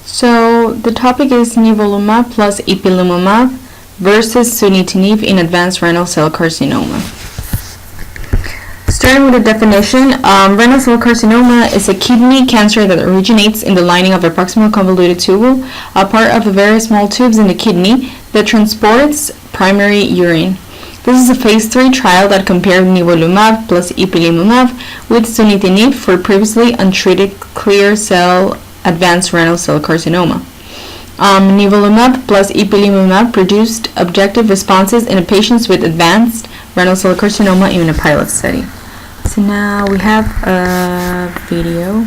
So the topic is Nivolumab plus ipilimumab versus Subtinib in advanced renal cell carcinoma. Starting with the definition, renal cell carcinoma is a kidney cancer that originates in the lining of a proximal convoluted tubule, a part of the very small tubes in the kidney that transports primary urine. This is a phase 3 trial that compared Nivolumab plus ipilimumab with Subtinib for previously untreated clear cell advanced renal cell carcinoma. Nivolumab plus ipilimumab produced objective responses in patients with advanced renal cell carcinoma in a pilot study. So now we have a video.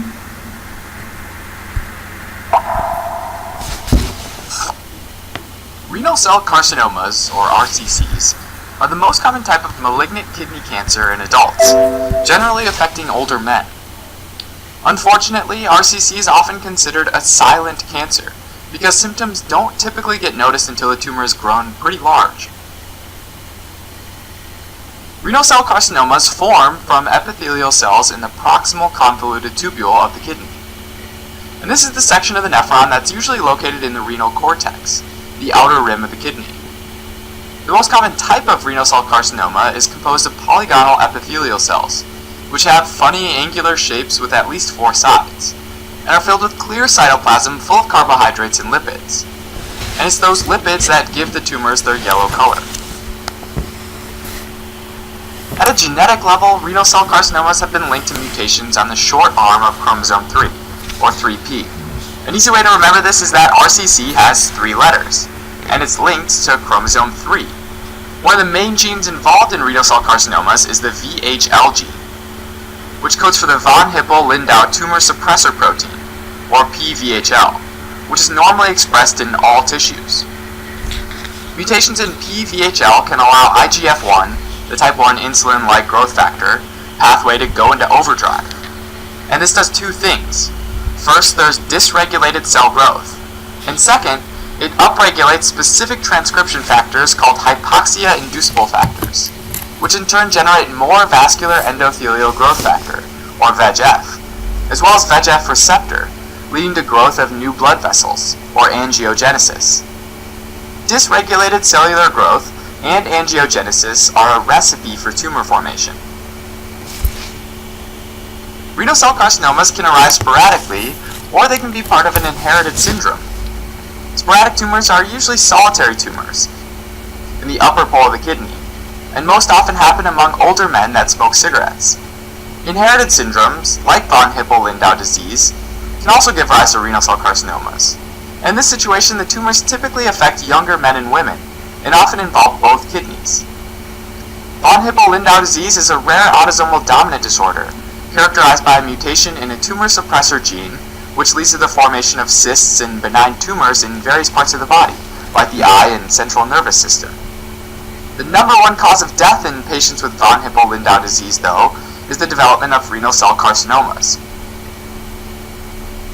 Renal cell carcinomas, or RCCs, are the most common type of malignant kidney cancer in adults, generally affecting older men. Unfortunately, RCC is often considered a silent cancer because symptoms don't typically get noticed until the tumor has grown pretty large. Renal cell carcinomas form from epithelial cells in the proximal convoluted tubule of the kidney. And this is the section of the nephron that's usually located in the renal cortex, the outer rim of the kidney. The most common type of renal cell carcinoma is composed of polygonal epithelial cells, which have funny angular shapes with at least 4 sides, and are filled with clear cytoplasm full of carbohydrates and lipids. And it's those lipids that give the tumors their yellow color. At a genetic level, renal cell carcinomas have been linked to mutations on the short arm of chromosome 3, or 3p. An easy way to remember this is that RCC has 3 letters, and it's linked to chromosome 3. One of the main genes involved in renal cell carcinomas is the VHL gene, which codes for the von Hippel-Lindau tumor suppressor protein, or PVHL, which is normally expressed in all tissues. Mutations in PVHL can allow IGF-1, the type 1 insulin-like growth factor, pathway to go into overdrive. And this does 2 things. First, there's dysregulated cell growth, and second, it upregulates specific transcription factors called hypoxia-inducible factors, which in turn generate more vascular endothelial growth factor, or VEGF, as well as VEGF receptor, leading to growth of new blood vessels, or angiogenesis. Dysregulated cellular growth and angiogenesis are a recipe for tumor formation. Renal cell carcinomas can arise sporadically, or they can be part of an inherited syndrome. Sporadic tumors are usually solitary tumors in the upper pole of the kidney, and most often happen among older men that smoke cigarettes. Inherited syndromes, like von Hippel-Lindau disease, can also give rise to renal cell carcinomas. In this situation, the tumors typically affect younger men and women, and often involve both kidneys. Von Hippel-Lindau disease is a rare autosomal dominant disorder, characterized by a mutation in a tumor suppressor gene, which leads to the formation of cysts and benign tumors in various parts of the body, like the eye and central nervous system. The number 1 cause of death in patients with von Hippel-Lindau disease, though, is the development of renal cell carcinomas.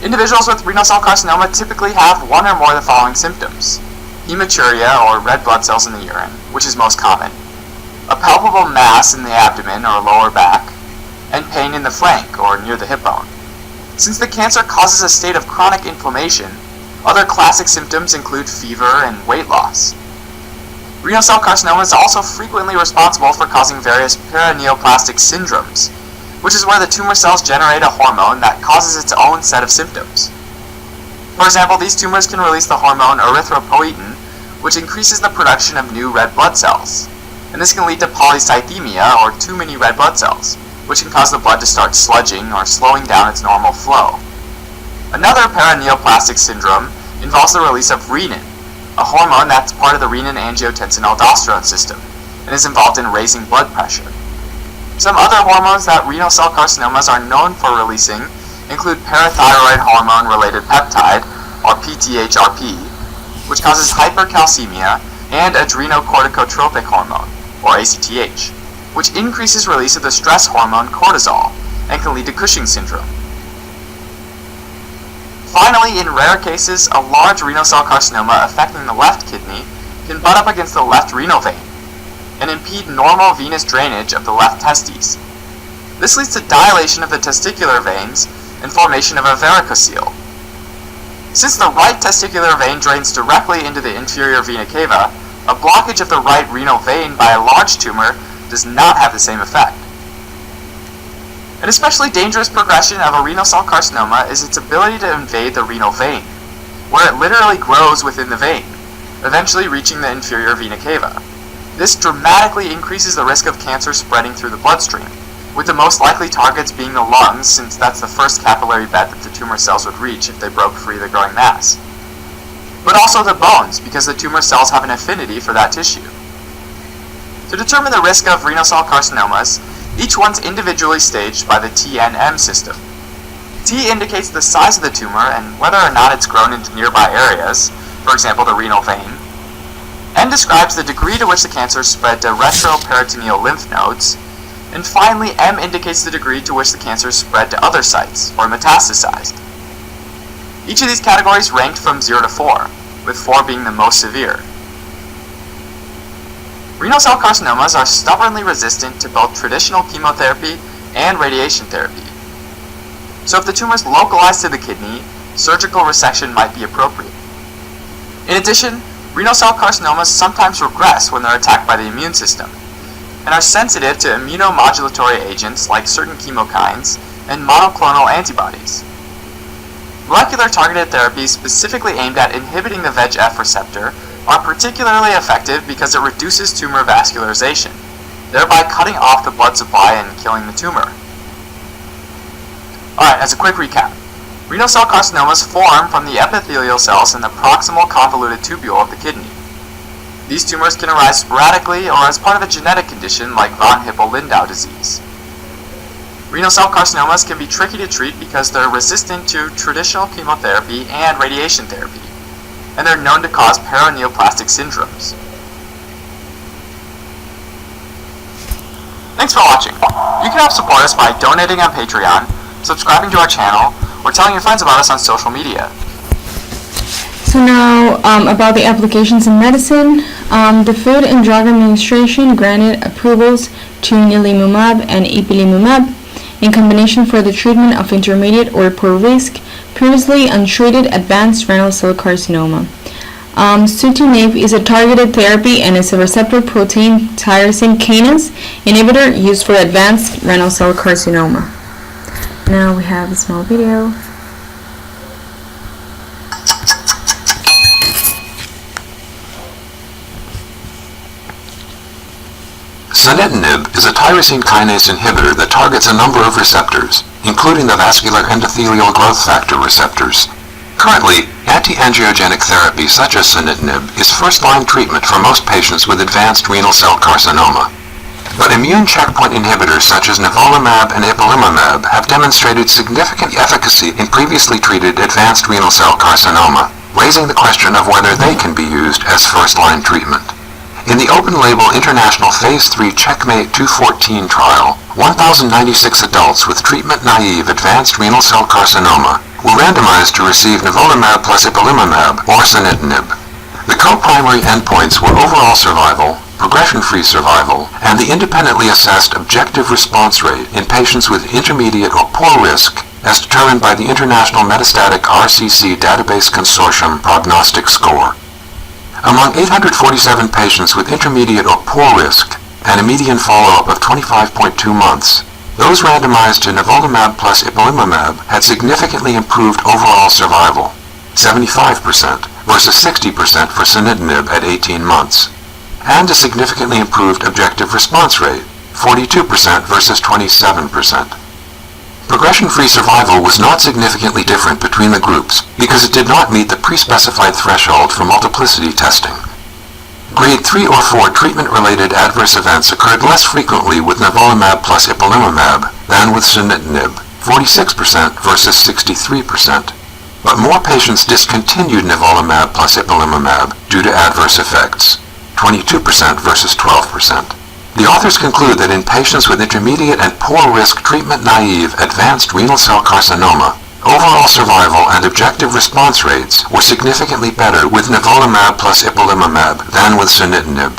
Individuals with renal cell carcinoma typically have one or more of the following symptoms: hematuria, or red blood cells in the urine, which is most common, a palpable mass in the abdomen or lower back, and pain in the flank or near the hip bone. Since the cancer causes a state of chronic inflammation, other classic symptoms include fever and weight loss. Renal cell carcinoma is also frequently responsible for causing various paraneoplastic syndromes, which is where the tumor cells generate a hormone that causes its own set of symptoms. For example, these tumors can release the hormone erythropoietin, which increases the production of new red blood cells. And this can lead to polycythemia, or too many red blood cells, which can cause the blood to start sludging or slowing down its normal flow. Another paraneoplastic syndrome involves the release of renin, a hormone that's part of the renin-angiotensin-aldosterone system, and is involved in raising blood pressure. Some other hormones that renal cell carcinomas are known for releasing include parathyroid hormone-related peptide, or PTHrP, which causes hypercalcemia, and adrenocorticotropic hormone, or ACTH, which increases release of the stress hormone cortisol and can lead to Cushing's syndrome. Finally, in rare cases, a large renal cell carcinoma affecting the left kidney can butt up against the left renal vein and impede normal venous drainage of the left testes. This leads to dilation of the testicular veins and formation of a varicocele. Since the right testicular vein drains directly into the inferior vena cava, a blockage of the right renal vein by a large tumor does not have the same effect. An especially dangerous progression of a renal cell carcinoma is its ability to invade the renal vein, where it literally grows within the vein, eventually reaching the inferior vena cava. This dramatically increases the risk of cancer spreading through the bloodstream, with the most likely targets being the lungs, since that's the first capillary bed that the tumor cells would reach if they broke free of the growing mass. But also the bones, because the tumor cells have an affinity for that tissue. To determine the risk of renal cell carcinomas, each one's individually staged by the TNM system. T indicates the size of the tumor and whether or not it's grown into nearby areas, for example the renal vein. N describes the degree to which the cancer spread to retroperitoneal lymph nodes. And finally, M indicates the degree to which the cancer spread to other sites, or metastasized. Each of these categories ranked from 0 to 4, with 4 being the most severe. Renal cell carcinomas are stubbornly resistant to both traditional chemotherapy and radiation therapy. So if the tumor is localized to the kidney, surgical resection might be appropriate. In addition, renal cell carcinomas sometimes regress when they're attacked by the immune system, and are sensitive to immunomodulatory agents like certain chemokines and monoclonal antibodies. Molecular targeted therapies specifically aimed at inhibiting the VEGF receptor are particularly effective because it reduces tumor vascularization, thereby cutting off the blood supply and killing the tumor. Alright, as a quick recap, renal cell carcinomas form from the epithelial cells in the proximal convoluted tubule of the kidney. These tumors can arise sporadically or as part of a genetic condition like von Hippel-Lindau disease. Renal cell carcinomas can be tricky to treat because they're resistant to traditional chemotherapy and radiation therapy, and they're known to cause paraneoplastic syndromes. Thanks for watching. You can help support us by donating on Patreon, subscribing to our channel, or telling your friends about us on social media. So now, about the applications in medicine, the Food and Drug Administration granted approvals to Nivolumab and ipilimumab in combination for the treatment of intermediate or poor risk, previously untreated advanced renal cell carcinoma. Subtinib is a targeted therapy and is a receptor protein tyrosine kinase inhibitor used for advanced renal cell carcinoma. Now we have a small video. Subtinib is a tyrosine kinase inhibitor that targets a number of receptors, including the vascular endothelial growth factor receptors. Currently, anti-angiogenic therapy such as Subtinib is first-line treatment for most patients with advanced renal cell carcinoma. But immune checkpoint inhibitors such as Nivolumab and ipilimumab have demonstrated significant efficacy in previously treated advanced renal cell carcinoma, raising the question of whether they can be used as first-line treatment. In the open-label international Phase 3 Checkmate 214 trial, 1,096 adults with treatment-naive advanced renal cell carcinoma were randomized to receive Nivolumab plus ipilimumab or Subtinib. The co-primary endpoints were overall survival, progression-free survival, and the independently assessed objective response rate in patients with intermediate or poor risk as determined by the International Metastatic RCC Database Consortium prognostic score. Among 847 patients with intermediate or poor risk and a median follow-up of 25.2 months, those randomized to Nivolumab plus ipilimumab had significantly improved overall survival, 75% versus 60% for Subtinib at 18 months, and a significantly improved objective response rate, 42% versus 27%. Progression-free survival was not significantly different between the groups because it did not meet the pre-specified threshold for multiplicity testing. Grade 3 or 4 treatment-related adverse events occurred less frequently with Nivolumab plus ipilimumab than with Subtinib, 46% versus 63%. But more patients discontinued Nivolumab plus ipilimumab due to adverse effects, 22% versus 12%. The authors conclude that in patients with intermediate and poor risk treatment-naive advanced renal cell carcinoma, overall survival and objective response rates were significantly better with Nivolumab plus ipilimumab than with Subtinib.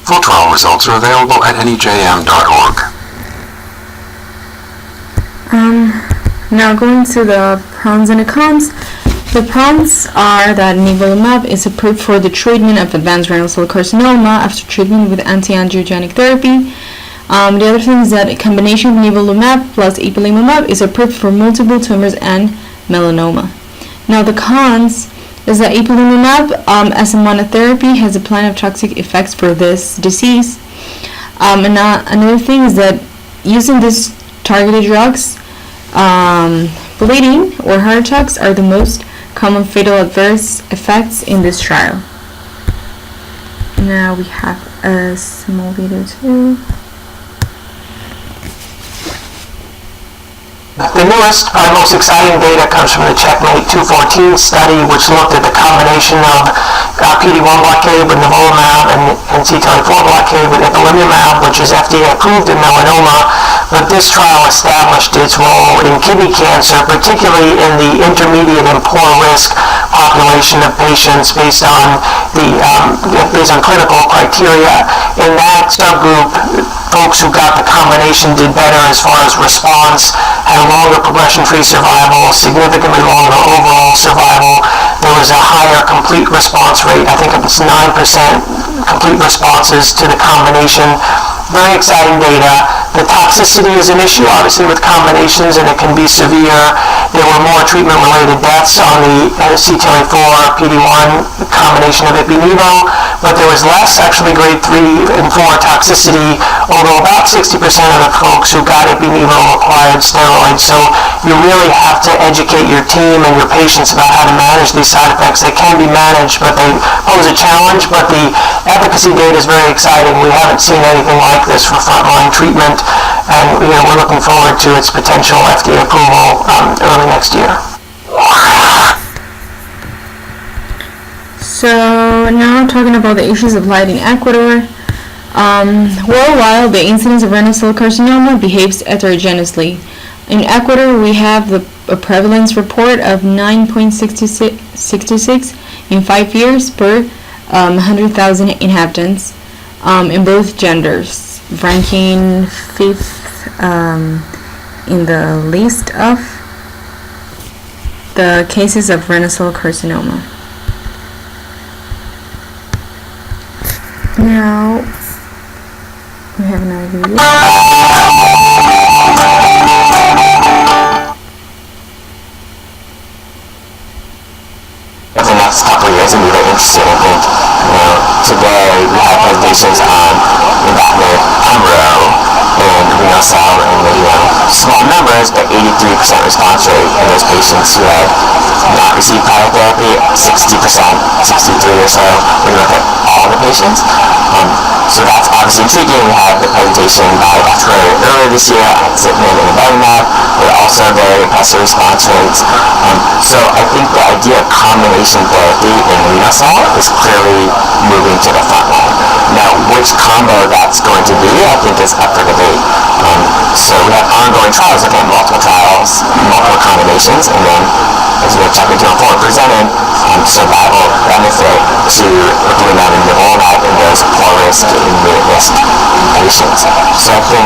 Full trial results are available at nejm.org. Now going to the pros and the cons. The pros are that Nivolumab is approved for the treatment of advanced renal cell carcinoma after treatment with anti-angiogenic therapy. The other thing is that a combination of Nivolumab plus ipilimumab is approved for multiple tumors and melanoma. Now the cons is that ipilimumab as a monotherapy has a plan of toxic effects for this disease. Another thing is that using these targeted drugs, bleeding or heart attacks are the most common fatal adverse effects in this trial. Now we have a small video too. The newest, most exciting data comes from the Checkmate 214 study, which looked at the combination of PD-1 blockade with Nivolumab and CTLA-4 blockade with ipilimumab, which is FDA approved in melanoma. But this trial established its role in kidney cancer, particularly in the intermediate and poor risk population of patients based on clinical criteria. In that subgroup, folks who got the combination did better as far as response, had longer progression-free survival, significantly longer overall survival. There was a higher complete response rate. I think it was 9% complete responses to the combination. Very exciting data. The toxicity is an issue, obviously, with combinations, and it can be severe. There were more treatment-related deaths on the CTLA-4 PD-1 combination of ipi-nivo, but there was less actually grade 3 and 4 toxicity, although about 60% of the folks who got ipi-nivo required steroids. So you really have to educate your team and your patients about how to manage these side effects. They can be managed, but they pose a challenge. But the efficacy data is very exciting. We haven't seen anything like this for frontline treatment, and we're looking forward to its potential FDA approval early next year. So now talking about the issues of light in Ecuador. Worldwide, the incidence of renal cell carcinoma behaves heterogeneously. In Ecuador, we have a prevalence report of 9.66 in 5 years per 100,000 inhabitants in both genders, ranking 5th in the list of the cases of renal cell carcinoma. Now we have another video. In the next couple of years, it'll be very interesting. I think, today we have presentations on nivolumab, pembro, and renal-cell in the small numbers, but 83% response rate in those patients who had not received prior therapy, 60%, 63 or so when you look at all the patients. So that's obviously intriguing. We had the presentation by Dr. earlier this year on Subtinib and Nivolumab, with also very impressive response rates. So I think the idea of combination therapy in renal-cell is clearly moving to the front line. Now, which combo that's going to be, I think, is up for debate. So we have ongoing trials, again, multiple trials, multiple combinations, and then, as we have Checkmate 214 presented, survival benefit to ipilimumab and Nivolumab in those poor risk to intermediate risk patients. So I think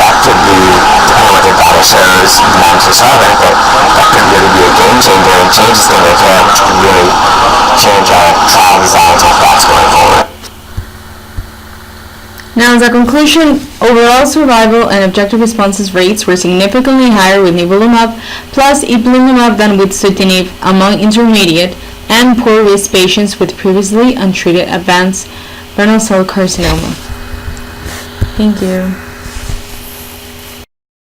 that could be, depending on what the data shows, managed survival benefit, that could really be a game changer and change the standard of care, which could really change our trial designs and thoughts going forward. Now, as a conclusion, overall survival and objective responses rates were significantly higher with Nivolumab plus ipilimumab than with Subtinib among intermediate and poor risk patients with previously untreated advanced renal cell carcinoma. Thank you.